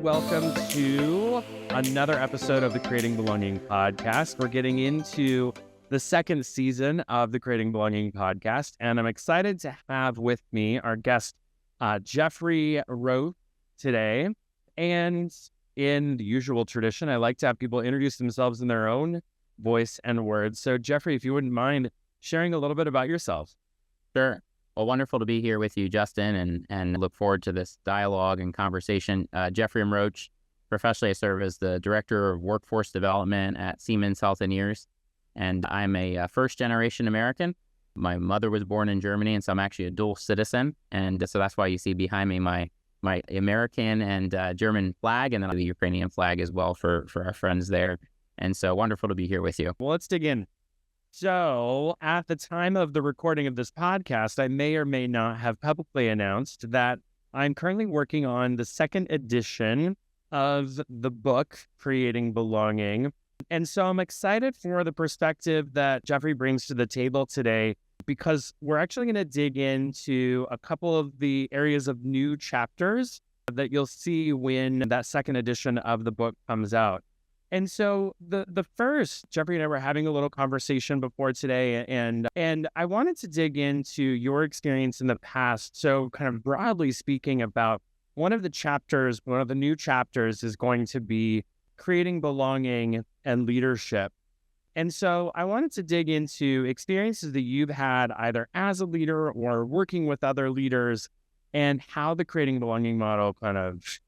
welcome to another episode of the Creating Belonging podcast. We're getting into the second season of the Creating Belonging podcast, and I'm excited to have with me our guest, Geoffrey Roche, today. And in the usual tradition, I like to have people introduce themselves in their own voice and words. So, Geoffrey, if you wouldn't mind sharing a little bit about yourself. Sure. Well, wonderful to be here with you, Justin, and look forward to this dialogue and conversation. Geoffrey Roche, professionally, I serve as the Director of Workforce Development at Siemens Healthineers, and I'm a first-generation American. My mother was born in Germany, and so I'm actually a dual citizen, and so that's why you see behind me my American and German flag, and then the Ukrainian flag as well for our friends there. And so wonderful to be here with you. Well, let's dig in. So at the time of the recording of this podcast, I may or may not have publicly announced that I'm currently working on the second edition of the book, Creating Belonging. And so I'm excited for the perspective that Geoffrey brings to the table today, because we're actually going to dig into a couple of the areas of new chapters that you'll see when that second edition of the book comes out. And so the first, Geoffrey and I were having a little conversation before today, and I wanted to dig into your experience in the past. So kind of broadly speaking about one of the new chapters is going to be creating belonging and leadership. And so I wanted to dig into experiences that you've had either as a leader or working with other leaders, and how the creating belonging model kind of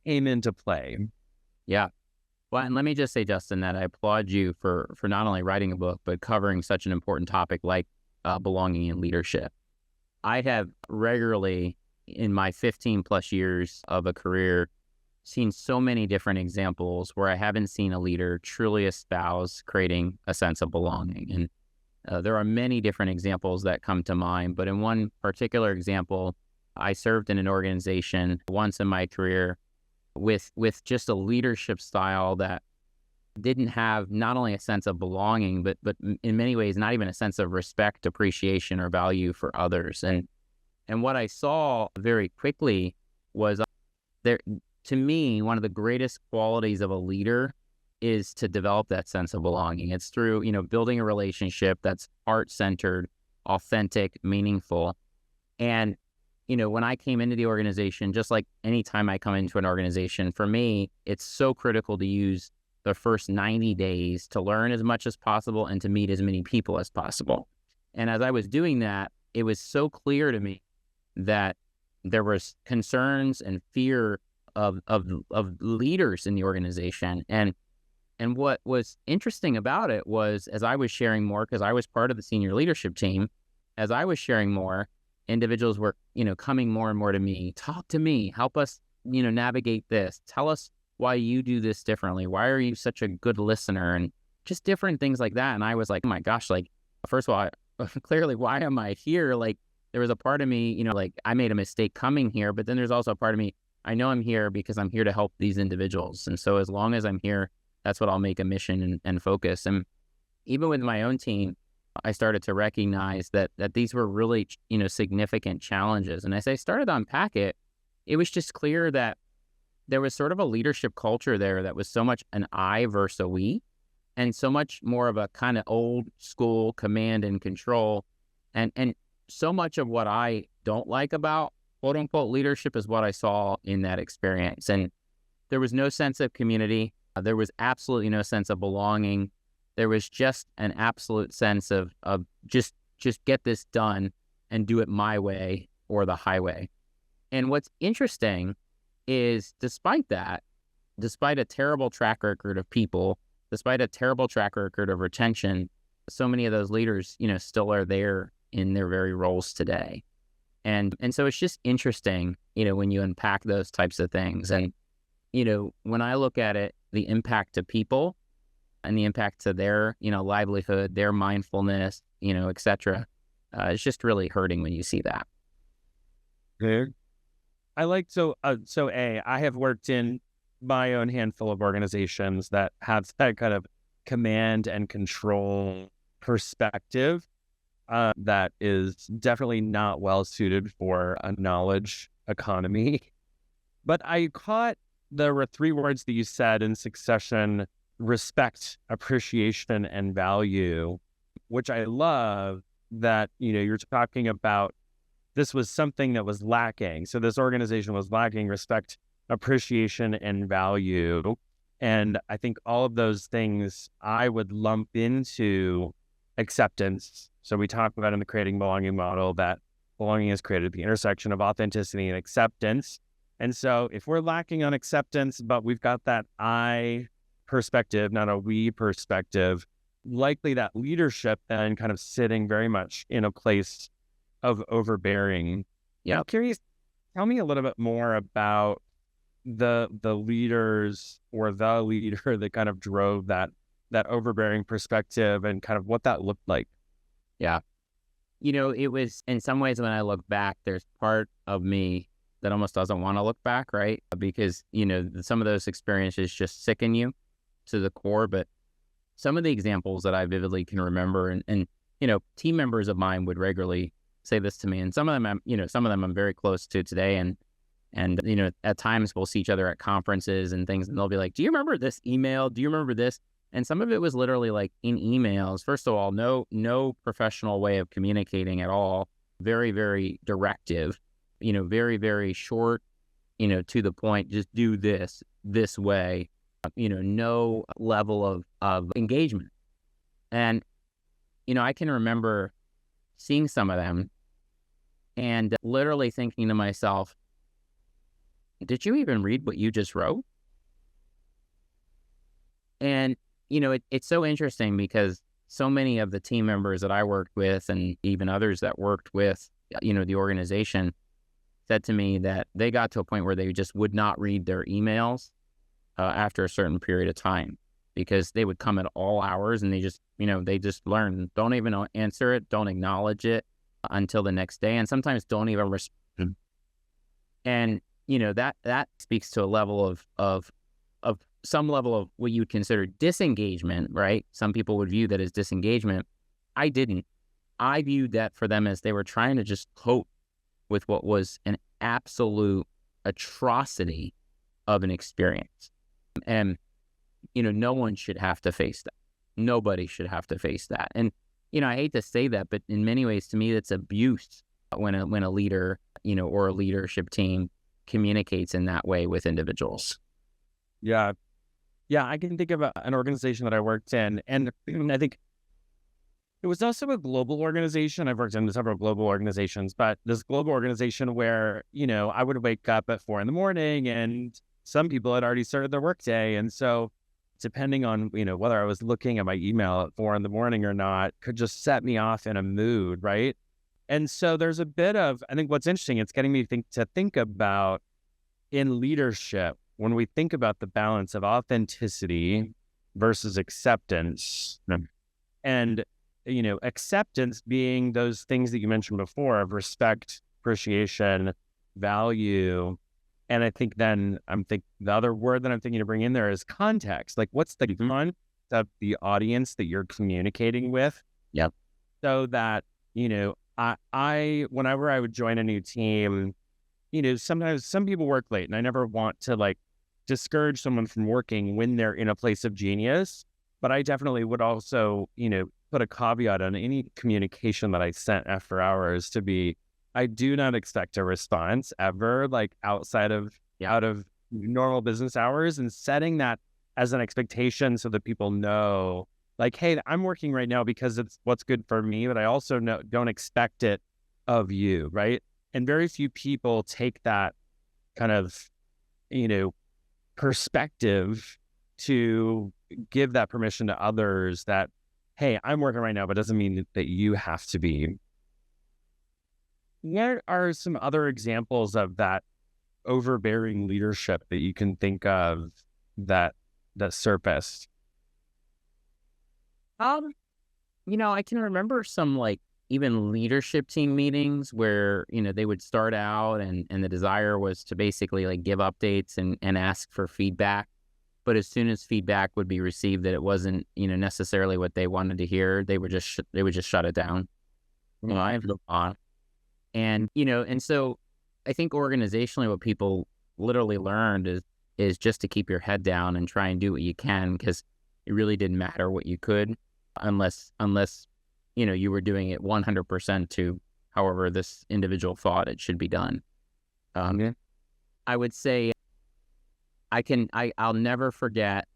came into play. Yeah. Well, and let me just say, Justin, that I applaud you for not only writing a book, but covering such an important topic like belonging and leadership. I have regularly, in my 15 plus years of a career, seen so many different examples where I haven't seen a leader truly espouse creating a sense of belonging. And there are many different examples that come to mind, but in one particular example, I served in an organization once in my career with just a leadership style that didn't have not only a sense of belonging, but in many ways, not even a sense of respect, appreciation, or value for others. And what I saw very quickly was there, to me, one of the greatest qualities of a leader is to develop that sense of belonging. It's through, building a relationship that's heart-centered, authentic, meaningful. And when I came into the organization, just like any time I come into an organization, for me, it's so critical to use the first 90 days to learn as much as possible and to meet as many people as possible. And as I was doing that, it was so clear to me that there was concerns and fear of leaders in the organization. And what was interesting about it was, as I was sharing more, because I was part of the senior leadership team, as I was sharing more, individuals were, coming more and more to me. Talk to me, help us, navigate this. Tell us why you do this differently. Why are you such a good listener? And just different things like that. And I was like, oh my gosh, first of all, clearly, why am I here? There was a part of me, I made a mistake coming here, but then there's also a part of me, I know I'm here because I'm here to help these individuals. And so as long as I'm here, that's what I'll make a mission and focus. And even with my own team, I started to recognize that these were really, significant challenges. And as I started to unpack it, it was just clear that there was sort of a leadership culture there that was so much an I versus a we, and so much more of a kind of old school command and control. And so much of what I don't like about quote unquote leadership is what I saw in that experience. And there was no sense of community. There was absolutely no sense of belonging. There was just an absolute sense of just get this done and do it my way or the highway. And what's interesting is despite a terrible track record of people, despite a terrible track record of retention, so many of those leaders, still are there in their very roles today. And so it's just interesting, when you unpack those types of things. And, when I look at it, the impact to people and the impact to their, livelihood, their mindfulness, et cetera, it's just really hurting when you see that. Okay. I have worked in my own handful of organizations that have that kind of command and control perspective that is definitely not well suited for a knowledge economy. But I caught there were three words that you said in succession: respect, appreciation, and value, which I love that, you're talking about this was something that was lacking. So this organization was lacking respect, appreciation, and value. And I think all of those things I would lump into acceptance. So we talk about in the creating belonging model that belonging is created at the intersection of authenticity and acceptance. And so if we're lacking on acceptance, but we've got that I perspective, not a we perspective, likely that leadership then kind of sitting very much in a place of overbearing. Yeah. I'm curious, tell me a little bit more about the leaders or the leader that kind of drove that overbearing perspective and kind of what that looked like. Yeah. It was, in some ways, when I look back, there's part of me that almost doesn't want to look back, right? Because, some of those experiences just sicken you to the core. But some of the examples that I vividly can remember, and team members of mine would regularly say this to me, and some of them I'm very close to today, and at times we'll see each other at conferences and things, and they'll be like, "Do you remember this email? Do you remember this?" And some of it was literally like in emails. First of all, no professional way of communicating at all. Very, very directive. Very, very short. To the point. Just do this way. No level of engagement. And I can remember seeing some of them and literally thinking to myself, did you even read what you just wrote? And, it's so interesting because so many of the team members that I worked with and even others that worked with, the organization said to me that they got to a point where they just would not read their emails after a certain period of time because they would come at all hours and they just learn, don't even answer it, don't acknowledge it until the next day, and sometimes don't even respond. And that speaks to a level of some level of what you would consider disengagement, right? Some people would view that as disengagement. I didn't. I viewed that for them as they were trying to just cope with what was an absolute atrocity of an experience. And no one should have to face that. Nobody should have to face that. And I hate to say that, but in many ways, to me, that's abuse when a leader, or a leadership team communicates in that way with individuals. Yeah. Yeah, I can think of an organization that I worked in, and I think it was also a global organization. I've worked in several global organizations, but this global organization where, I would wake up at 4 a.m. and some people had already started their workday. And so depending on, whether I was looking at my email at 4 a.m. or not, could just set me off in a mood, right? And so there's a bit of, I think what's interesting, it's getting me to think about in leadership, when we think about the balance of authenticity versus acceptance, and, acceptance being those things that you mentioned before of respect, appreciation, value. And I think then the other word that I'm thinking to bring in there is context. Like, what's the context of the audience that you're communicating with? Yep. So that, I whenever I would join a new team, sometimes some people work late, and I never want to discourage someone from working when they're in a place of genius. But I definitely would also, put a caveat on any communication that I sent after hours to be, I do not expect a response ever, outside of out of normal business hours, and setting that as an expectation so that people know, hey, I'm working right now because it's what's good for me, but I also don't expect it of you, right? And very few people take that kind of, perspective to give that permission to others that, hey, I'm working right now, but doesn't mean that you have to be. What are some other examples of that overbearing leadership that you can think of that surfaced? I can remember some even leadership team meetings where, they would start out and the desire was to basically give updates and ask for feedback. But as soon as feedback would be received that it wasn't, necessarily what they wanted to hear, they would just shut it down. I move on. And, and so I think organizationally what people literally learned is is just to keep your head down and try and do what you can, because it really didn't matter what you could unless you were doing it 100% to however this individual thought it should be done. I would say I'll never forget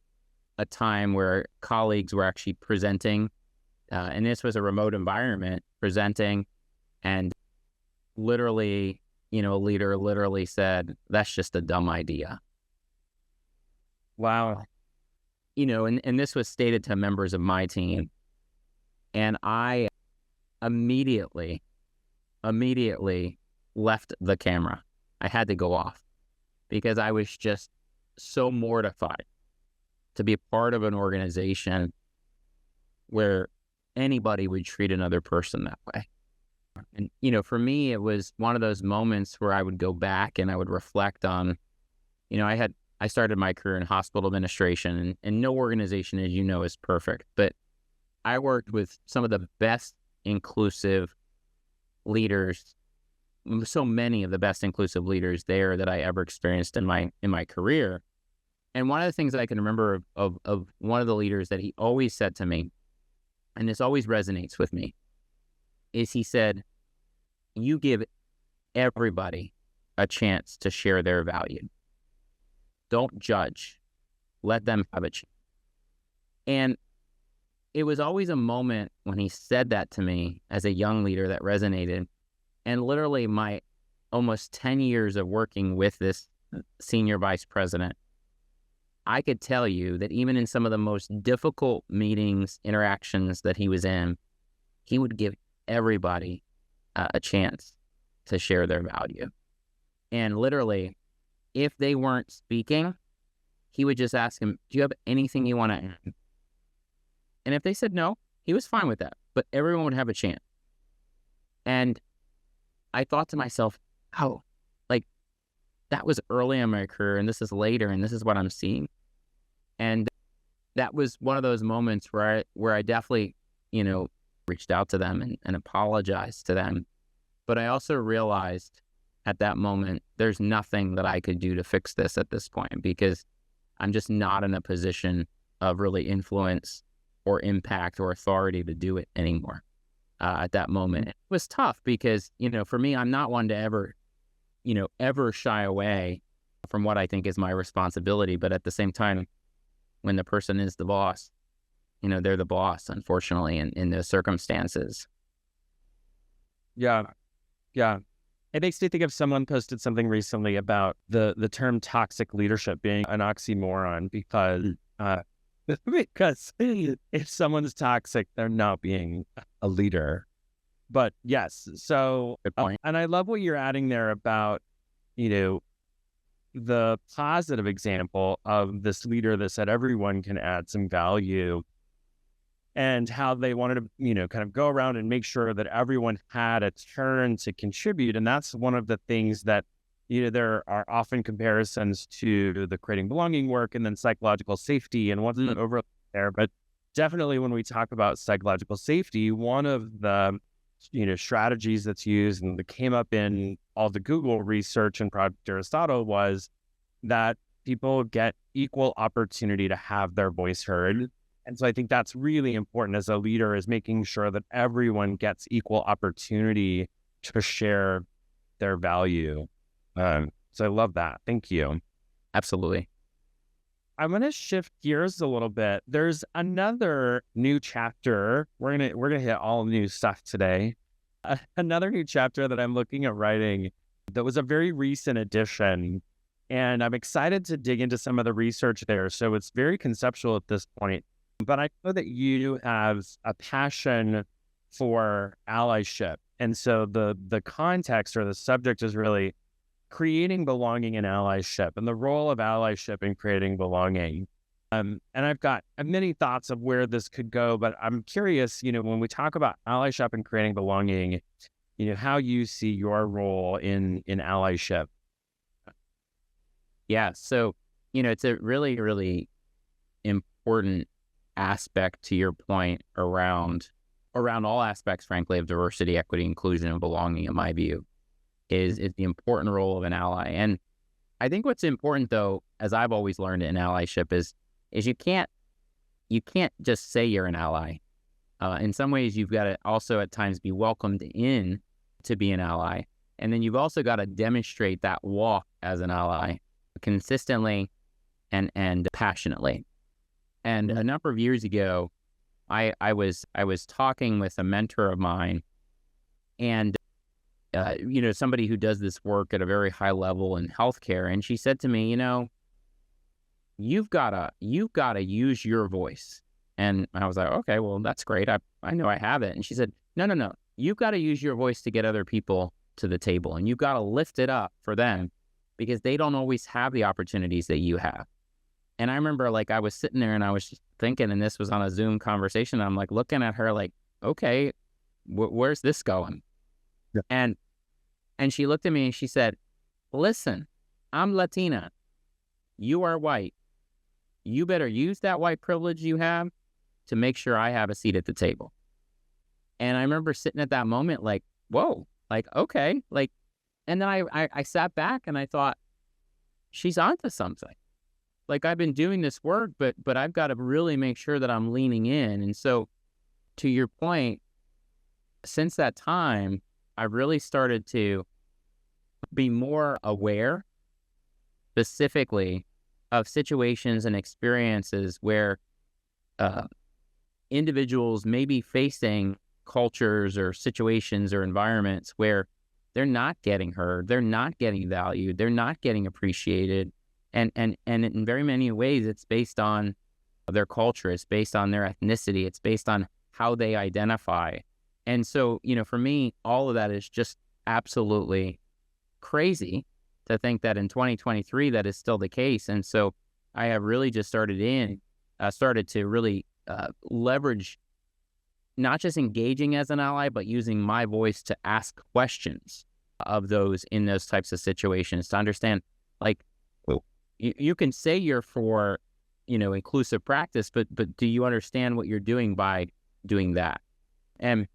a time where colleagues were actually presenting, and this was a remote environment, presenting, and literally, a leader literally said, "That's just a dumb idea." Wow. And this was stated to members of my team, and I immediately left the camera. I had to go off because I was just so mortified to be a part of an organization where anybody would treat another person that way. And, for me, it was one of those moments where I would go back and I would reflect on, I started my career in hospital administration, and no organization, as you know, is perfect, but I worked with some of the best inclusive leaders, so many of the best inclusive leaders there that I ever experienced in my career. And one of the things that I can remember of one of the leaders that he always said to me, and this always resonates with me, is he said, "You give everybody a chance to share their value. Don't judge. Let them have a chance." And it was always a moment when he said that to me as a young leader that resonated. And literally my almost 10 years of working with this senior vice president, I could tell you that even in some of the most difficult meetings, interactions that he was in, he would give everybody a chance to share their value. And literally, if they weren't speaking, he would just ask them, "Do you have anything you want to add?" And if they said no, he was fine with that, but everyone would have a chance. And I thought to myself, oh, that was early in my career, and this is later, and this is what I'm seeing. And that was one of those moments where I definitely, reached out to them and apologized to them. But I also realized at that moment, there's nothing that I could do to fix this at this point, because I'm just not in a position of really influence or impact or authority to do it anymore. At that moment, it was tough because, for me, I'm not one to ever shy away from what I think is my responsibility. But at the same time, when the person is the boss, they're the boss, unfortunately, in those circumstances. Yeah. It makes me think of someone posted something recently about the term toxic leadership being an oxymoron because if someone's toxic, they're not being a leader. But yes, so Good point. and I love what you're adding there about, the positive example of this leader that said everyone can add some value, and how they wanted to, kind of go around and make sure that everyone had a turn to contribute. And that's one of the things that, there are often comparisons to the creating belonging work and then psychological safety and what's over there. But definitely when we talk about psychological safety, one of the, strategies that's used and that came up in all the Google research and Project Aristotle was that people get equal opportunity to have their voice heard. And so I think that's really important as a leader, is making sure that everyone gets equal opportunity to share their value. So I love that. Thank you. Absolutely. I'm going to shift gears a little bit. There's another new chapter. We're gonna hit all new stuff today. Another new chapter that I'm looking at writing that was a very recent addition, and I'm excited to dig into some of the research there. So it's very conceptual at this point, but I know that you have a passion for allyship, and so the context or the subject is really creating belonging and allyship, and the role of allyship in creating belonging. And I've got many thoughts of where this could go, but I'm curious, when we talk about allyship and creating belonging, how you see your role in allyship. Yeah. So, it's a really, really important aspect to your point around all aspects, frankly, of diversity, equity, inclusion, and belonging, in my view, is the important role of an ally. And I think what's important though, as I've always learned in allyship is you can't just say you're an ally. In some ways, you've got to also at times be welcomed in to be an ally. And then you've also got to demonstrate that walk as an ally consistently and passionately. And a number of years ago, I was talking with a mentor of mine, and somebody who does this work at a very high level in healthcare, and she said to me, you've gotta use your voice. And I was like, okay, well, that's great. I know I have it. And she said, no, you've got to use your voice to get other people to the table, and you've got to lift it up for them because they don't always have the opportunities that you have. And I remember like I was sitting there and I was just thinking, and this was on a Zoom conversation. I'm like looking at her like, okay, where's this going? Yeah. And she looked at me and she said, listen, I'm Latina. You are white. You better use that white privilege you have to make sure I have a seat at the table. And I remember sitting at that moment like, whoa, like, okay, like, and then I sat back and I thought, she's onto something. Like, I've been doing this work, but I've got to really make sure that I'm leaning in. And so to your point, since that time, I've really started to be more aware specifically of situations and experiences where individuals may be facing cultures or situations or environments where they're not getting heard, they're not getting valued, they're not getting appreciated. And in very many ways, it's based on their culture, it's based on their ethnicity, it's based on how they identify. And so, for me, all of that is just absolutely crazy to think that in 2023, that is still the case. And so I have really just started to really leverage not just engaging as an ally, but using my voice to ask questions of those in those types of situations to understand, like, you can say you're for, inclusive practice, but do you understand what you're doing by doing that? And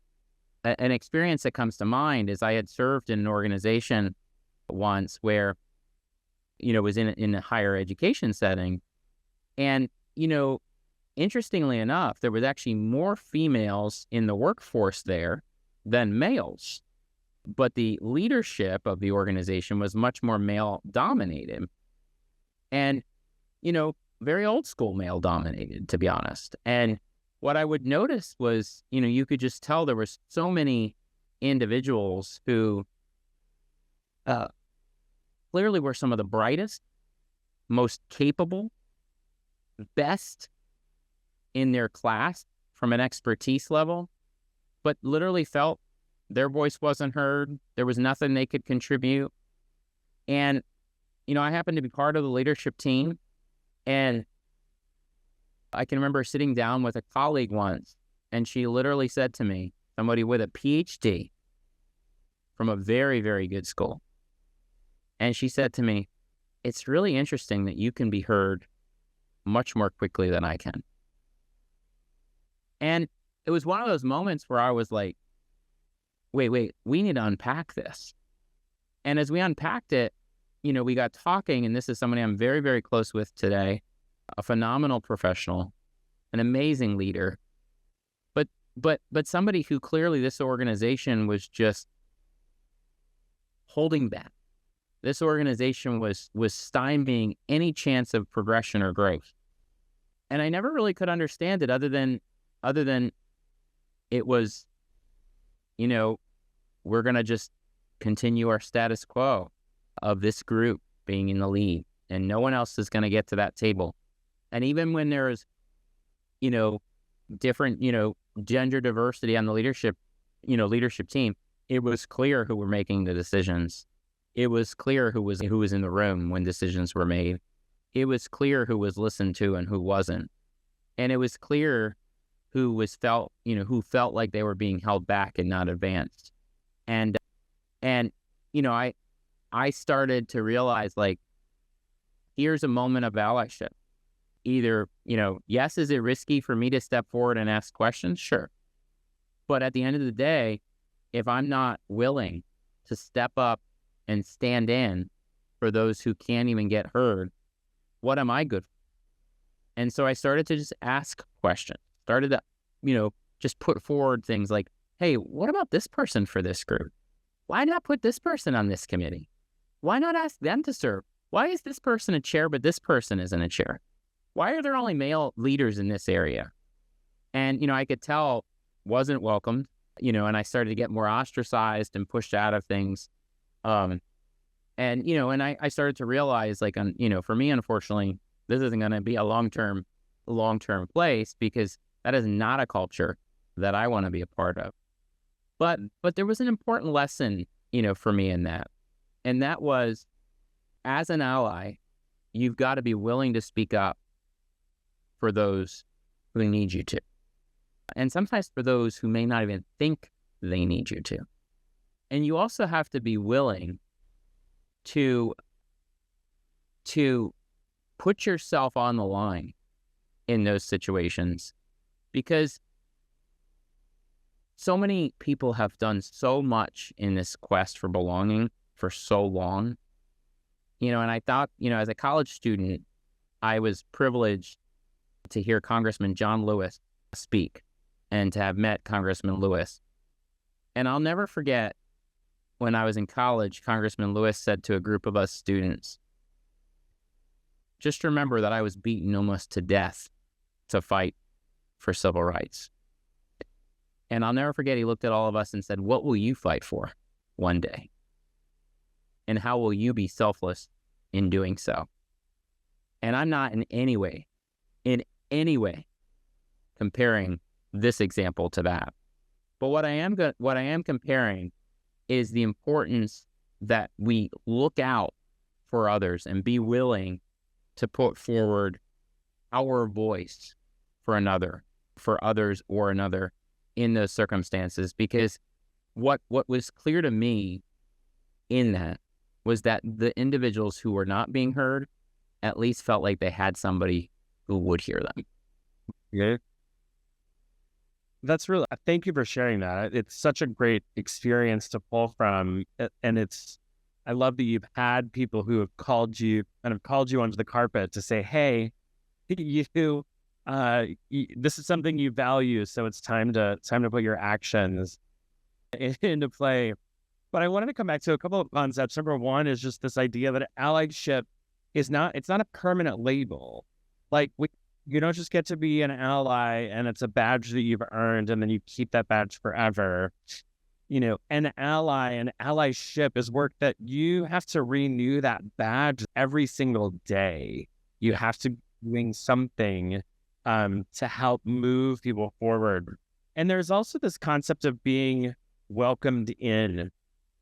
an experience that comes to mind is I had served in an organization once where, was in a higher education setting. And, interestingly enough, there was actually more females in the workforce there than males. But the leadership of the organization was much more male dominated. And, very old school male dominated, to be honest. And what I would notice was, you could just tell there were so many individuals who clearly were some of the brightest, most capable, best in their class from an expertise level, but literally felt their voice wasn't heard. There was nothing they could contribute. And, I happened to be part of the leadership team. And I can remember sitting down with a colleague once, and she literally said to me, somebody with a PhD from a very, very good school. And she said to me, it's really interesting that you can be heard much more quickly than I can. And it was one of those moments where I was like, wait, we need to unpack this. And as we unpacked it, we got talking, and this is somebody I'm very, very close with today, a phenomenal professional, an amazing leader, but somebody who clearly this organization was just holding back. This organization was stymieing any chance of progression or growth. And I never really could understand it other than it was, we're going to just continue our status quo of this group being in the lead, and no one else is going to get to that table. And even when there's, different, gender diversity on the leadership team, it was clear who were making the decisions. It was clear who was in the room when decisions were made. It was clear who was listened to and who wasn't. And it was clear who felt like they were being held back and not advanced. And I started to realize, like, here's a moment of allyship. Either, yes, is it risky for me to step forward and ask questions? Sure. But at the end of the day, if I'm not willing to step up and stand in for those who can't even get heard, what am I good for? And so I started to just ask questions, started to, just put forward things like, hey, what about this person for this group? Why not put this person on this committee? Why not ask them to serve? Why is this person a chair, but this person isn't a chair? Why are there only male leaders in this area? And, I could tell wasn't welcomed, and I started to get more ostracized and pushed out of things. And I started to realize, like, for me, unfortunately, this isn't going to be a long-term place, because that is not a culture that I want to be a part of. But there was an important lesson, for me in that. And that was, as an ally, you've got to be willing to speak up for those who need you to. And sometimes for those who may not even think they need you to. And you also have to be willing to put yourself on the line in those situations, because so many people have done so much in this quest for belonging for so long, and I thought, as a college student, I was privileged to hear Congressman John Lewis speak and to have met Congressman Lewis. And I'll never forget, when I was in college, Congressman Lewis said to a group of us students, just remember that I was beaten almost to death to fight for civil rights. And I'll never forget, he looked at all of us and said, what will you fight for one day? And how will you be selfless in doing so? And I'm not in any way comparing this example to that. But what I am comparing is the importance that we look out for others and be willing to put forward our voice for others or another in those circumstances. Because what was clear to me in that was that the individuals who were not being heard at least felt like they had somebody who would hear them. Yeah. That's really, thank you for sharing that. It's such a great experience to pull from. And I love that you've had people who have called you onto the carpet to say, hey, this is something you value, so it's time to put your actions into play. But I wanted to come back to a couple of concepts. Number one is just this idea that allyship it's not a permanent label. Like, you don't just get to be an ally and it's a badge that you've earned and then you keep that badge forever. An ally and allyship is work that you have to renew that badge every single day. You have to doing something to help move people forward. And there's also this concept of being welcomed in.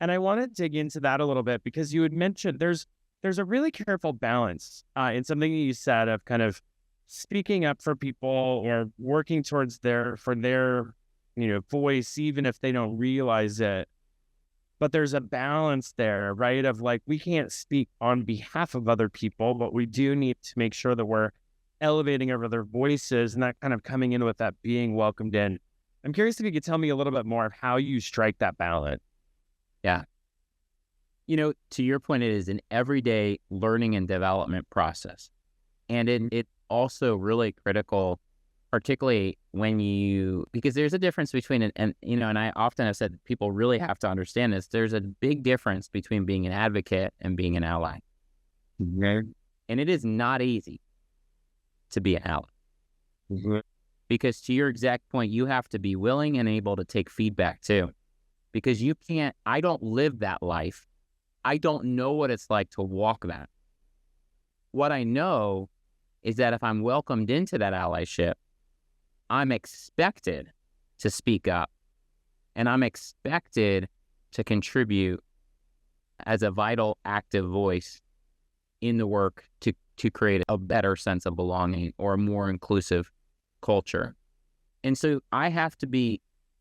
And I want to dig into that a little bit, because you had mentioned there's a really careful balance in something you said of kind of speaking up for people or working towards their voice, even if they don't realize it. But there's a balance there, right? Of like, we can't speak on behalf of other people, but we do need to make sure that we're elevating our other voices and that kind of coming in with that being welcomed in. I'm curious if you could tell me a little bit more of how you strike that balance. Yeah. To your point, it is an everyday learning and development process. And it's also really critical, particularly because there's a difference between and I often have said people really have to understand this. There's a big difference between being an advocate and being an ally. Mm-hmm. And it is not easy to be an ally. Mm-hmm. Because to your exact point, you have to be willing and able to take feedback too. Because I don't live that life. I don't know what it's like to walk that. What I know is that if I'm welcomed into that allyship, I'm expected to speak up, and I'm expected to contribute as a vital, active voice in the work to create a better sense of belonging or a more inclusive culture. And so I have to be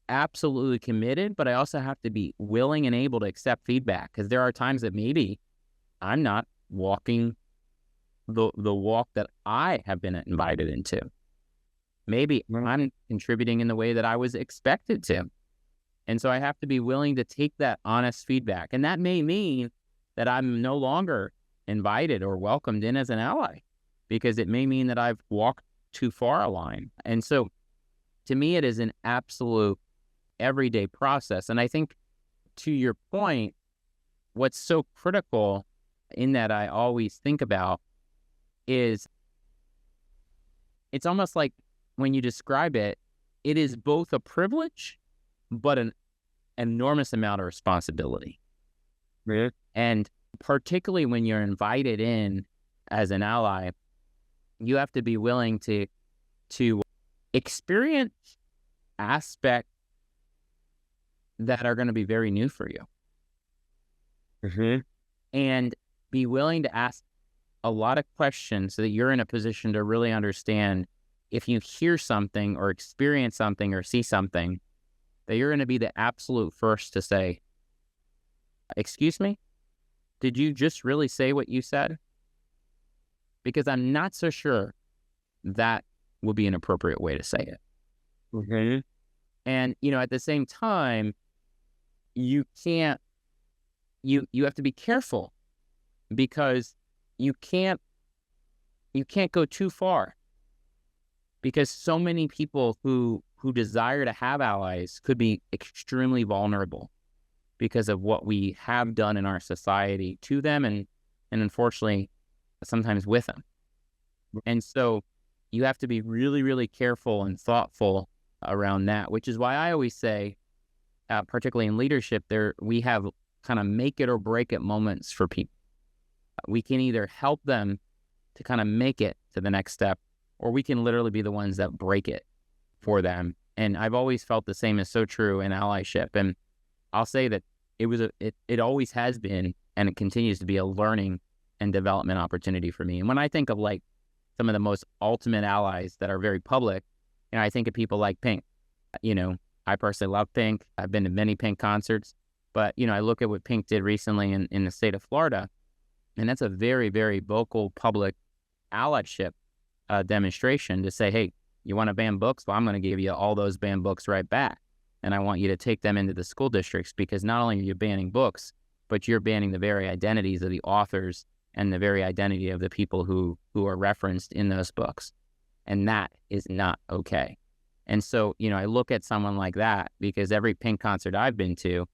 absolutely committed, but I also have to be willing and able to accept feedback, because there are times that maybe I'm not walking the walk that I have been invited into. Maybe I'm contributing in the way that I was expected to. And so I have to be willing to take that honest feedback. And that may mean that I'm no longer invited or welcomed in as an ally, because it may mean that I've walked too far a line. And so to me, it is an absolute everyday process. And I think, to your point, what's so critical in that I always think about is it's almost like when you describe it, it is both a privilege, but an enormous amount of responsibility. Yeah. And particularly when you're invited in as an ally, you have to be willing to experience aspects that are going to be very new for you. Mm-hmm. And be willing to ask a lot of questions so that you're in a position to really understand if you hear something or experience something or see something, that you're going to be the absolute first to say, excuse me, did you just really say what you said? Because I'm not so sure that would be an appropriate way to say it. Mm-hmm. And, at the same time, you have to be careful, because you can't go too far, because so many people who desire to have allies could be extremely vulnerable because of what we have done in our society to them and unfortunately sometimes with them. And so you have to be really, really careful and thoughtful around that, which is why I always say, particularly in leadership, we have kind of make it or break it moments for people. We can either help them to kind of make it to the next step, or we can literally be the ones that break it for them. And I've always felt the same is so true in allyship. And I'll say that it always has been, and it continues to be, a learning and development opportunity for me. And when I think of like some of the most ultimate allies that are very public, I think of people like Pink. I personally love Pink. I've been to many Pink concerts, but I look at what Pink did recently in the state of Florida, and that's a very, very vocal public allyship demonstration to say, hey, you want to ban books? Well, I'm going to give you all those banned books right back. And I want you to take them into the school districts, because not only are you banning books, but you're banning the very identities of the authors and the very identity of the people who are referenced in those books. And that is not okay. And so, I look at someone like that, because every Pink concert I've been to,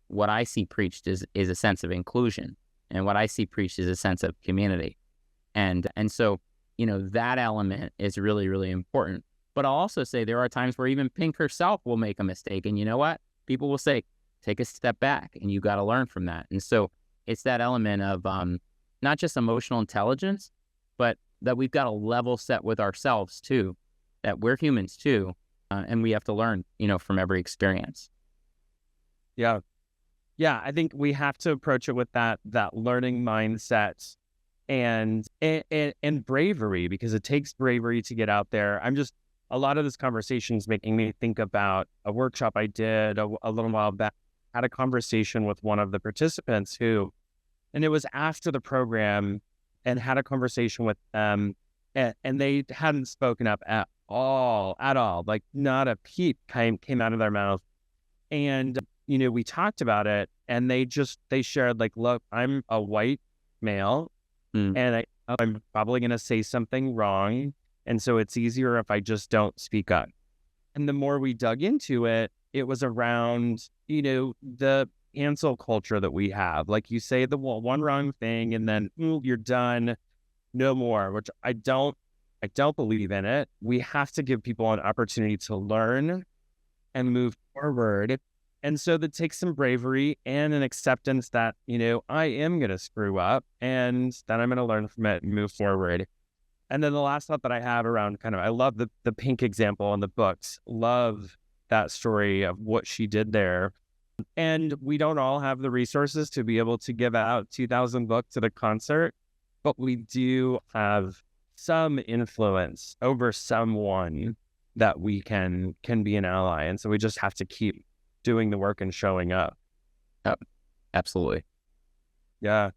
what I see preached is a sense of inclusion. And what I see preached is a sense of community. And so, that element is really, really important. But I'll also say there are times where even Pink herself will make a mistake. And you know what? People will say, take a step back, and you got to learn from that. And so it's that element of not just emotional intelligence, but that we've got to level set with ourselves too, that we're humans too. And we have to learn, from every experience. Yeah. Yeah. I think we have to approach it with that learning mindset and bravery, because it takes bravery to get out there. A lot of this conversation is making me think about a workshop I did a little while back. Had a conversation with one of the participants and it was after the program, and had a conversation with them, and they hadn't spoken up at all, like not a peep came out of their mouth. And, we talked about it, and they shared like, look, I'm a white male, and I'm probably going to say something wrong. And so it's easier if I just don't speak up. And the more we dug into it, it was around, the cancel culture that we have. Like, you say the one wrong thing and then you're done, no more, which I don't believe in it. We have to give people an opportunity to learn and move forward. And so that takes some bravery and an acceptance that, I am going to screw up, and then I'm going to learn from it and move forward. And then the last thought that I have around I love the Pink example in the books, love that story of what she did there. And we don't all have the resources to be able to give out 2,000 books at a concert, but we do have some influence over someone that we can be an ally. And so we just have to keep doing the work and showing up. Yep, absolutely. Yeah.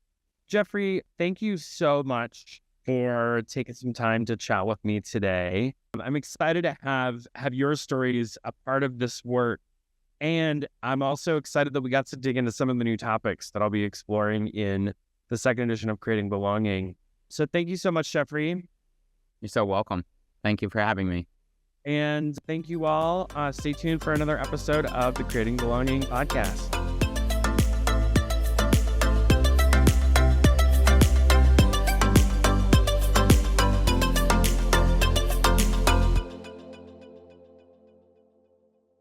Geoffrey, thank you so much for taking some time to chat with me today. I'm excited to have your stories a part of this work. And I'm also excited that we got to dig into some of the new topics that I'll be exploring in the second edition of Creating Belonging. So thank you so much, Geoffrey. You're so welcome. Thank you for having me. And thank you all. Stay tuned for another episode of the Creating Belonging podcast.